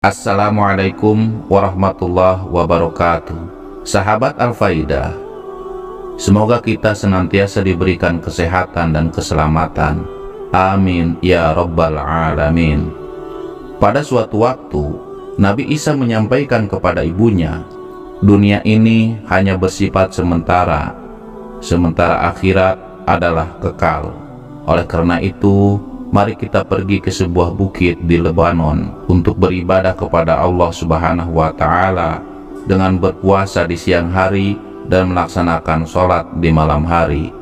Assalamualaikum warahmatullahi wabarakatuh. Sahabat Al-Faidah, semoga kita senantiasa diberikan kesehatan dan keselamatan. Amin ya rabbal alamin. Pada suatu waktu, Nabi Isa menyampaikan kepada ibunya, dunia ini hanya bersifat sementara, sementara akhirat adalah kekal. Oleh karena itu, mari kita pergi ke sebuah bukit di Lebanon untuk beribadah kepada Allah Subhanahu wa Ta'ala dengan berpuasa di siang hari dan melaksanakan sholat di malam hari.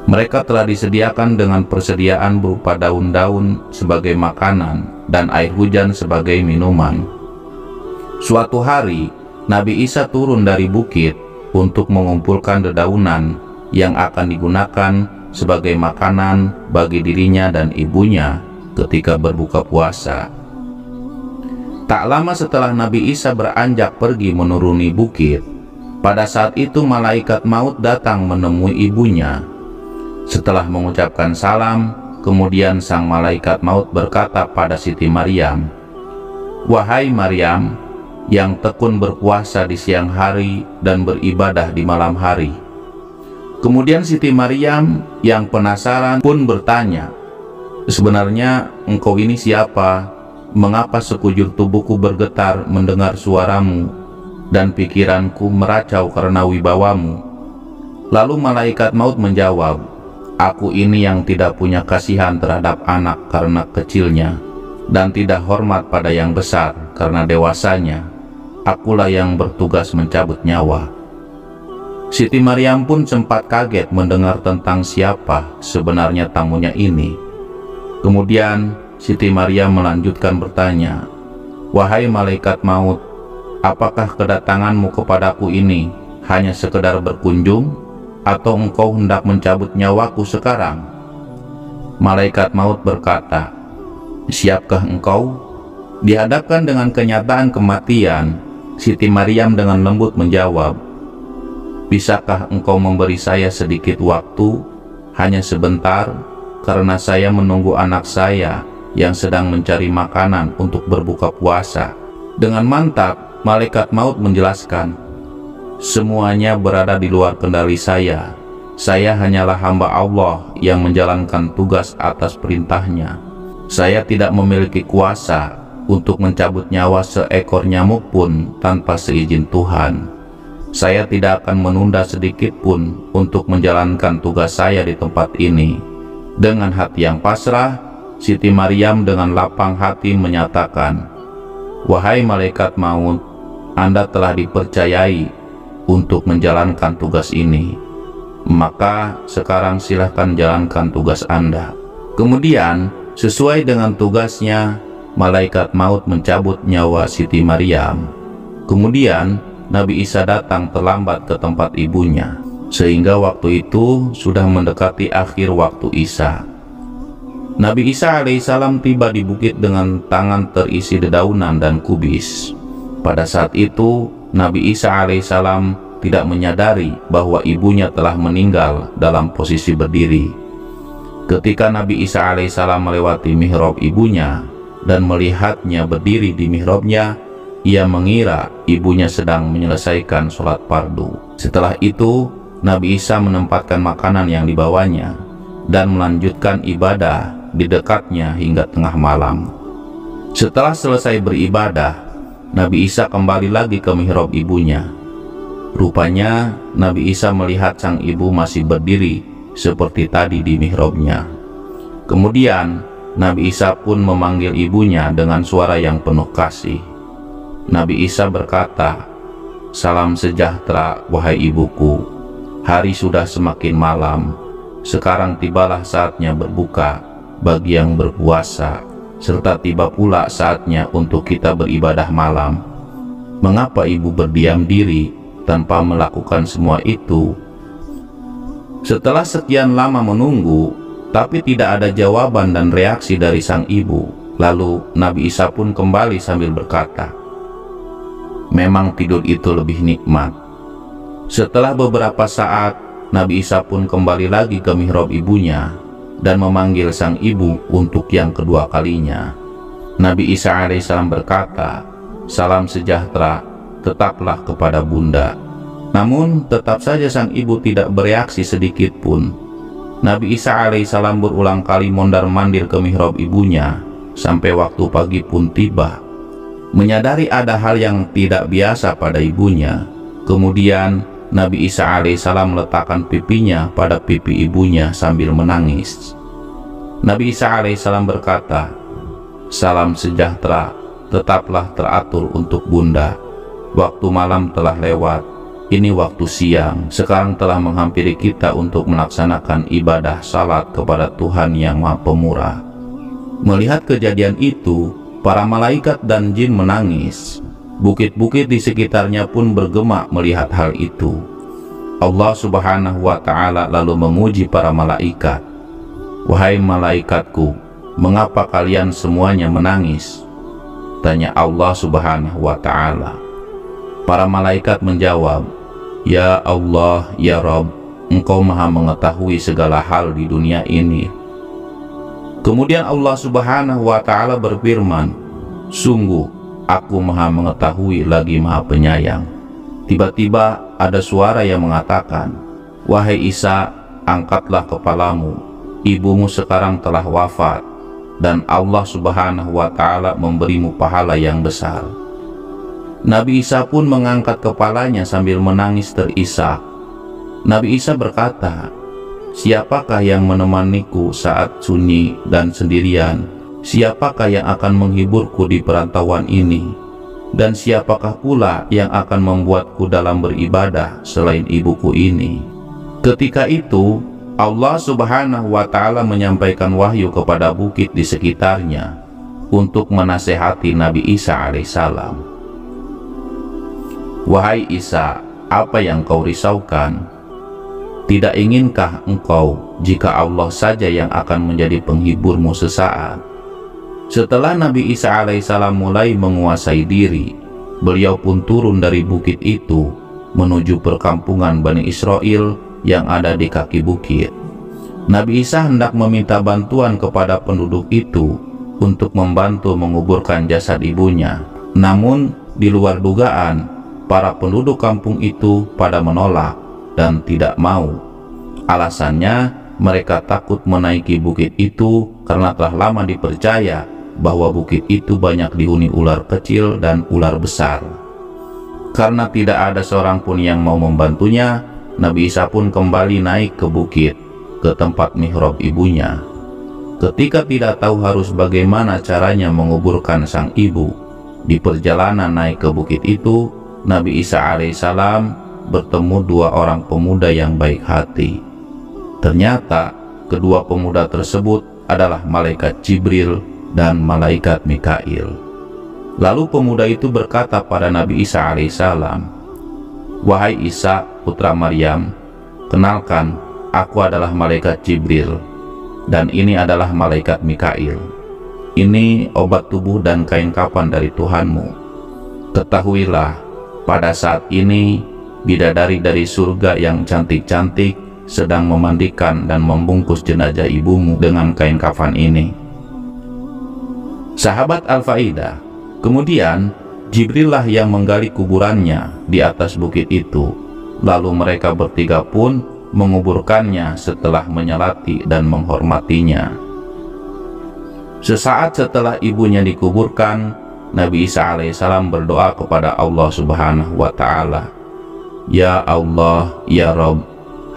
Mereka telah disediakan dengan persediaan berupa daun-daun sebagai makanan dan air hujan sebagai minuman. Suatu hari, Nabi Isa turun dari bukit untuk mengumpulkan dedaunan yang akan digunakan sebagai makanan bagi dirinya dan ibunya ketika berbuka puasa. Tak lama setelah Nabi Isa beranjak pergi menuruni bukit, pada saat itu malaikat maut datang menemui ibunya. Setelah mengucapkan salam, kemudian sang malaikat maut berkata pada Siti Maryam, "Wahai Maryam, yang tekun berpuasa di siang hari dan beribadah di malam hari." Kemudian Siti Maryam yang penasaran pun bertanya, "Sebenarnya engkau ini siapa? Mengapa sekujur tubuhku bergetar mendengar suaramu dan pikiranku meracau karena wibawamu?" Lalu malaikat maut menjawab, "Aku ini yang tidak punya kasihan terhadap anak karena kecilnya, dan tidak hormat pada yang besar karena dewasanya. Akulah yang bertugas mencabut nyawa." Siti Maryam pun sempat kaget mendengar tentang siapa sebenarnya tamunya ini. Kemudian Siti Maryam melanjutkan bertanya, "Wahai malaikat maut, apakah kedatanganmu kepadaku ini hanya sekedar berkunjung, atau engkau hendak mencabut nyawaku sekarang?" Malaikat maut berkata, "Siapkah engkau?" Dihadapkan dengan kenyataan kematian, Siti Maryam dengan lembut menjawab, "Bisakah engkau memberi saya sedikit waktu, hanya sebentar, karena saya menunggu anak saya yang sedang mencari makanan untuk berbuka puasa." Dengan mantap, malaikat maut menjelaskan, "Semuanya berada di luar kendali saya. Saya hanyalah hamba Allah yang menjalankan tugas atas perintahnya. Saya tidak memiliki kuasa untuk mencabut nyawa seekor nyamuk pun tanpa seizin Tuhan. Saya tidak akan menunda sedikit pun untuk menjalankan tugas saya di tempat ini." Dengan hati yang pasrah, Siti Maryam dengan lapang hati menyatakan, "Wahai malaikat maut, Anda telah dipercayai untuk menjalankan tugas ini. Maka sekarang silahkan jalankan tugas Anda." Kemudian, sesuai dengan tugasnya, malaikat maut mencabut nyawa Siti Maryam. Kemudian Nabi Isa datang terlambat ke tempat ibunya, sehingga waktu itu sudah mendekati akhir waktu Isa. Nabi Isa alaihissalam tiba di bukit dengan tangan terisi dedaunan dan kubis. Pada saat itu, Nabi Isa alaihissalam tidak menyadari bahwa ibunya telah meninggal dalam posisi berdiri. Ketika Nabi Isa alaihissalam melewati mihrab ibunya dan melihatnya berdiri di mihrabnya, ia mengira ibunya sedang menyelesaikan sholat fardu. Setelah itu, Nabi Isa menempatkan makanan yang dibawanya dan melanjutkan ibadah di dekatnya hingga tengah malam. Setelah selesai beribadah, Nabi Isa kembali lagi ke mihrab ibunya. Rupanya Nabi Isa melihat sang ibu masih berdiri seperti tadi di mihrabnya. Kemudian Nabi Isa pun memanggil ibunya dengan suara yang penuh kasih. Nabi Isa berkata, "Salam sejahtera wahai ibuku. Hari sudah semakin malam. Sekarang tibalah saatnya berbuka bagi yang berpuasa, serta tiba pula saatnya untuk kita beribadah malam. Mengapa ibu berdiam diri tanpa melakukan semua itu?" Setelah sekian lama menunggu, tapi tidak ada jawaban dan reaksi dari sang ibu, lalu Nabi Isa pun kembali sambil berkata, "Memang tidur itu lebih nikmat." Setelah beberapa saat, Nabi Isa pun kembali lagi ke mihrab ibunya dan memanggil sang ibu untuk yang kedua kalinya. Nabi Isa alaihissalam berkata, "Salam sejahtera tetaplah kepada bunda." Namun tetap saja sang ibu tidak bereaksi sedikit pun. Nabi Isa alaihissalam berulang kali mondar-mandir ke mihrab ibunya sampai waktu pagi pun tiba. Menyadari ada hal yang tidak biasa pada ibunya, kemudian Nabi Isa alaihissalam meletakkan pipinya pada pipi ibunya sambil menangis. Nabi Isa alaihissalam berkata, "Salam sejahtera tetaplah teratur untuk bunda. Waktu malam telah lewat, ini waktu siang. Sekarang telah menghampiri kita untuk melaksanakan ibadah salat kepada Tuhan yang Maha Pemurah." Melihat kejadian itu, para malaikat dan jin menangis. Bukit-bukit di sekitarnya pun bergema melihat hal itu. Allah Subhanahu wa Ta'ala lalu menguji para malaikat. "Wahai malaikatku, mengapa kalian semuanya menangis?" tanya Allah Subhanahu wa Ta'ala. Para malaikat menjawab, "Ya Allah, ya Rabb, Engkau Maha mengetahui segala hal di dunia ini." Kemudian Allah Subhanahu wa Ta'ala berfirman, "Sungguh Aku Maha mengetahui lagi Maha penyayang." Tiba-tiba ada suara yang mengatakan, "Wahai Isa, angkatlah kepalamu, ibumu sekarang telah wafat, dan Allah Subhanahu wa Ta'ala memberimu pahala yang besar." Nabi Isa pun mengangkat kepalanya sambil menangis terisak. Nabi Isa berkata, "Siapakah yang menemaniku saat sunyi dan sendirian? Siapakah yang akan menghiburku di perantauan ini? Dan siapakah pula yang akan membuatku dalam beribadah selain ibuku ini?" Ketika itu Allah Subhanahu wa Ta'ala menyampaikan wahyu kepada bukit di sekitarnya untuk menasehati Nabi Isa alaihissalam. "Wahai Isa, apa yang kau risaukan? Tidak inginkah engkau jika Allah saja yang akan menjadi penghiburmu sesaat?" Setelah Nabi Isa alaihissalam mulai menguasai diri, beliau pun turun dari bukit itu menuju perkampungan Bani Israel yang ada di kaki bukit. Nabi Isa hendak meminta bantuan kepada penduduk itu untuk membantu menguburkan jasad ibunya. Namun di luar dugaan, para penduduk kampung itu pada menolak dan tidak mau. Alasannya, mereka takut menaiki bukit itu karena telah lama dipercaya bahwa bukit itu banyak dihuni ular kecil dan ular besar. Karena tidak ada seorang pun yang mau membantunya, Nabi Isa pun kembali naik ke bukit, ke tempat mihrab ibunya. Ketika tidak tahu harus bagaimana caranya menguburkan sang ibu, di perjalanan naik ke bukit itu, Nabi Isa alaihissalam bertemu dua orang pemuda yang baik hati. Ternyata kedua pemuda tersebut adalah malaikat Jibril dan malaikat Mikail. Lalu pemuda itu berkata pada Nabi Isa alaihissalam, "Wahai Isa, putra Maryam, kenalkan, aku adalah malaikat Jibril, dan ini adalah malaikat Mikail. Ini obat tubuh dan kain kafan dari Tuhanmu. Ketahuilah, pada saat ini bidadari dari surga yang cantik-cantik sedang memandikan dan membungkus jenazah ibumu dengan kain kafan ini." Sahabat Al-Faidah, kemudian Jibril lah yang menggali kuburannya di atas bukit itu. Lalu mereka bertiga pun menguburkannya setelah menyelati dan menghormatinya. Sesaat setelah ibunya dikuburkan, Nabi Isa alaihissalam berdoa kepada Allah Subhanahu wa Ta'ala, "Ya Allah, ya Rabb,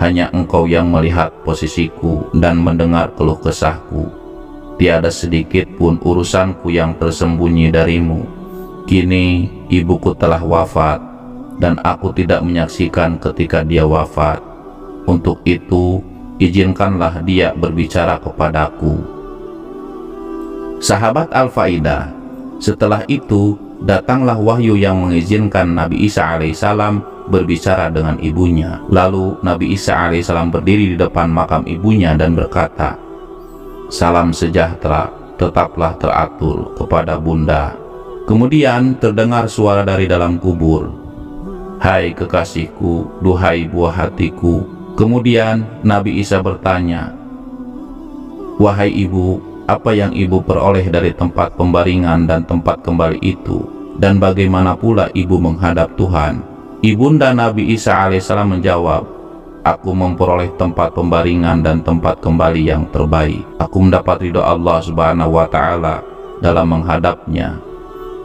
hanya Engkau yang melihat posisiku dan mendengar keluh kesahku. Tiada sedikit pun urusanku yang tersembunyi darimu. Kini ibuku telah wafat, dan aku tidak menyaksikan ketika dia wafat. Untuk itu, izinkanlah dia berbicara kepadaku." Sahabat Al-Faidah, setelah itu datanglah wahyu yang mengizinkan Nabi Isa alaihissalam berbicara dengan ibunya. Lalu Nabi Isa alaihissalam berdiri di depan makam ibunya dan berkata, "Salam sejahtera tetaplah teratur kepada bunda." Kemudian terdengar suara dari dalam kubur, "Hai kekasihku, duhai buah hatiku." Kemudian Nabi Isa bertanya, "Wahai ibu, apa yang ibu peroleh dari tempat pembaringan dan tempat kembali itu, dan bagaimana pula ibu menghadap Tuhan?" Ibunda Nabi Isa alaihissalam menjawab, "Aku memperoleh tempat pembaringan dan tempat kembali yang terbaik. Aku mendapat ridho Allah Subhanahu wa Ta'ala dalam menghadapnya,"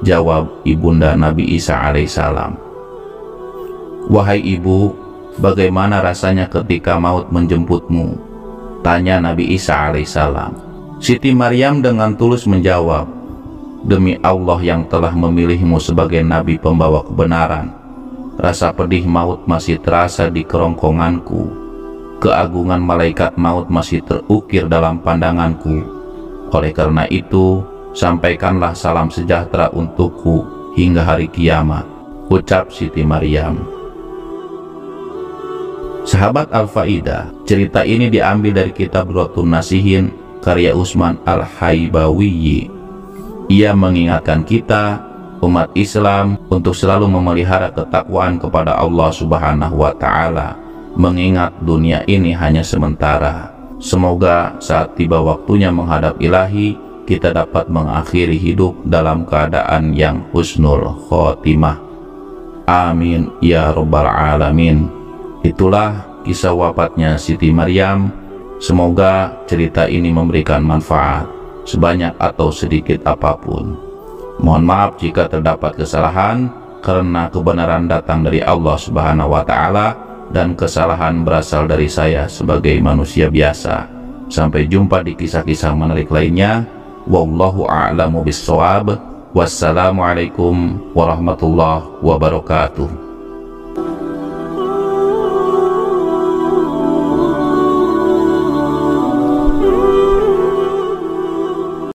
jawab ibunda Nabi Isa alaihissalam. "Wahai ibu, bagaimana rasanya ketika maut menjemputmu?" tanya Nabi Isa alaihissalam. Siti Maryam dengan tulus menjawab, "Demi Allah yang telah memilihmu sebagai nabi pembawa kebenaran, rasa pedih maut masih terasa di kerongkonganku. Keagungan malaikat maut masih terukir dalam pandanganku. Oleh karena itu, sampaikanlah salam sejahtera untukku hingga hari kiamat," ucap Siti Maryam. Sahabat Al-Faidah, cerita ini diambil dari kitab Rotun Nasihin karya Utsman Al-Haibawiyyi. Ia mengingatkan kita, umat Islam, untuk selalu memelihara ketakwaan kepada Allah Subhanahu wa Ta'ala, mengingat dunia ini hanya sementara. Semoga saat tiba waktunya menghadap Ilahi, kita dapat mengakhiri hidup dalam keadaan yang husnul khotimah. Amin ya rabbal alamin. Itulah kisah wafatnya Siti Maryam. Semoga cerita ini memberikan manfaat, sebanyak atau sedikit apapun. Mohon maaf jika terdapat kesalahan, karena kebenaran datang dari Allah Subhanahu wa Ta'ala dan kesalahan berasal dari saya sebagai manusia biasa. Sampai jumpa di kisah-kisah menarik lainnya. Wallahu a'lamu bissawab. Wassalamualaikum warahmatullahi wabarakatuh.